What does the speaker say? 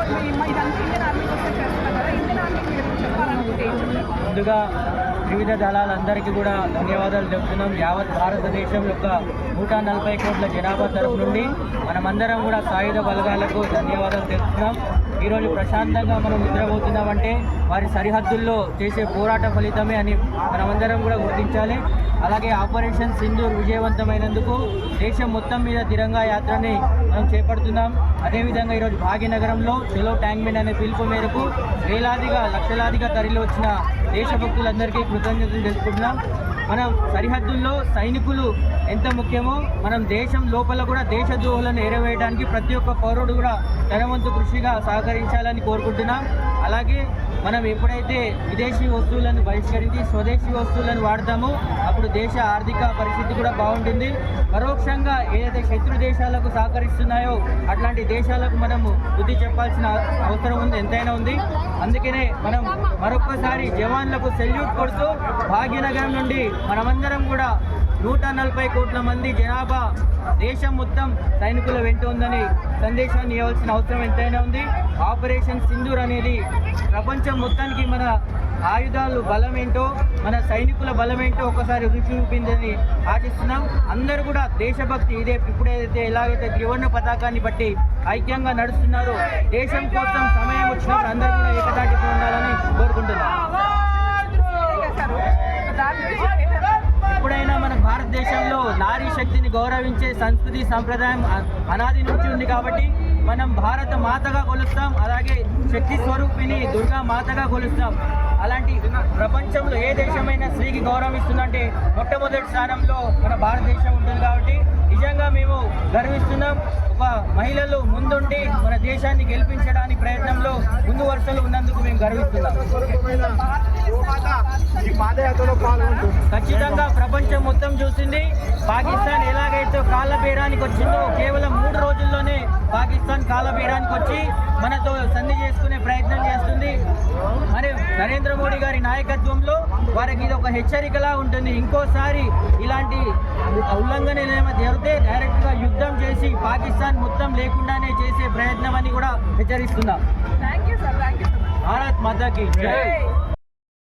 ఇదంతా Indian army కోసం చేస్తున్నారు కదా, ఇండియన్ ఆర్మీ గురించి చెప్పాలనుకుంటే ఏం చెప్తారు? ముందుగా వివిధ దళాలందరికీ కూడా ధన్యవాదాలు చెప్తున్నాం. యావత్ భారతదేశం యొక్క 140 కోట్ల జనాభా తరఫు నుండి మనమందరం కూడా సాయుధ బలగాలకు ధన్యవాదాలు తెలుపుతున్నాం. ఈరోజు ప్రశాంతంగా మనం నిద్రపోతున్నామంటే వారి సరిహద్దుల్లో చేసే పోరాట ఫలితమే అని మనమందరం కూడా గుర్తించాలి. అలాగే ఆపరేషన్ సింధూర్ విజయవంతమైనందుకు దేశం మొత్తం మీద తిరంగా యాత్రని మనం చేపడుతున్నాం. అదేవిధంగా ఈరోజు భాగ్యనగరంలో చెలో ట్యాంక్మెంట్ అనే పిలుపు మేరకు వేలాదిగా లక్షలాదిగా తరలి వచ్చిన దేశభక్తులందరికీ కృతజ్ఞతలు తెలుపుకుంటున్నాం. మనం సరిహద్దుల్లో సైనికులు ఎంత ముఖ్యమో మనం దేశం లోపల కూడా దేశద్రోహులను ఎరవేయడానికి ప్రతి ఒక్క పౌరుడు కూడా తన వంతు కృషిగా సహకరించాలని కోరుకుంటున్నాం. అలాగే మనం ఎప్పుడైతే విదేశీ వస్తువులను బహిష్కరించి స్వదేశీ వస్తువులను వాడతామో అప్పుడు దేశ ఆర్థిక పరిస్థితి కూడా బాగుంటుంది. పరోక్షంగా ఏదైతే శత్రు దేశాలకు సహకరిస్తున్నాయో అట్లాంటి దేశాలకు మనము బుద్ధి చెప్పాల్సిన అవసరం ఉంది, ఎంతైనా ఉంది. అందుకనే మనం మరొక్కసారి జవాన్లకు సెల్యూట్ కొడుతూ భాగ్యనగరం నుండి మనమందరం కూడా 140 కోట్ల మంది జనాభా దేశం మొత్తం సైనికుల వెంట ఉందని సందేశాన్ని ఇవ్వాల్సిన అవసరం ఎంతైనా ఉంది. ఆపరేషన్ సింధూర్ అనేది ప్రపంచం మొత్తానికి మన ఆయుధాలు బలమేంటో మన సైనికుల బలమేంటో ఒకసారి రుచి చూపిందని ఆశిస్తున్నాం. అందరూ కూడా దేశభక్తి ఇప్పుడైతే ఎలాగైతే త్రివర్ణ పతాకాన్ని బట్టి ఐక్యంగా నడుస్తున్నారో దేశం కోసం సమయం వచ్చినప్పుడు అందరూ కూడా ఏకతాటితో ఉండాలని కోరుకుంటున్నాం. ఎప్పుడైనా మన భారతదేశంలో నారీ శక్తిని గౌరవించే సంస్కృతి సంప్రదాయం అనాది నుంచి ఉంది కాబట్టి మనం భారత మాతగా కొలుస్తాం. అలాగే శక్తి స్వరూపిణి దుర్గా మాతగా కొలుస్తాం. అలాంటి ప్రపంచంలో ఏ దేశమైనా స్త్రీకి గౌరవం ఇస్తుందంటే మొట్టమొదటి స్థానంలో మన భారతదేశం ఉంటుంది కాబట్టి నిజంగా మేము గర్విస్తున్నాం. ఒక మహిళలు ముందుండి మన దేశాన్ని గెలిపించడానికి ప్రయత్నంలో ముందు వరుసలో ఉన్నందుకు మేము గర్విస్తున్నాం. ఖచ్చితంగా ప్రపంచం మొత్తం చూసింది. పాకిస్తాన్ ఎలాగైతే కాళ్ళ బేరానికి వచ్చిందో కేవలం 3 రోజుల్లోనే పాకిస్తాన్ కాళ్ళ బేరానికి వచ్చి మనతో సంధి చేసుకునే ప్రయత్నం చేస్తుంది. మరి నరేంద్ర మోడీ గారి నాయకత్వంలో వారికి ఇది ఒక హెచ్చరికలా ఉంటుంది. ఇంకోసారి ఇలాంటి ఉల్లంఘనలు ఏమైనా జరిగితే డైరెక్ట్గా యుద్ధం చేసి పాకిస్తాన్ మొత్తం లేకుండానే చేసే ప్రయత్నం అని కూడా హెచ్చరిస్తున్నాం. Thank you sir. భారత్ మాతాకి జై.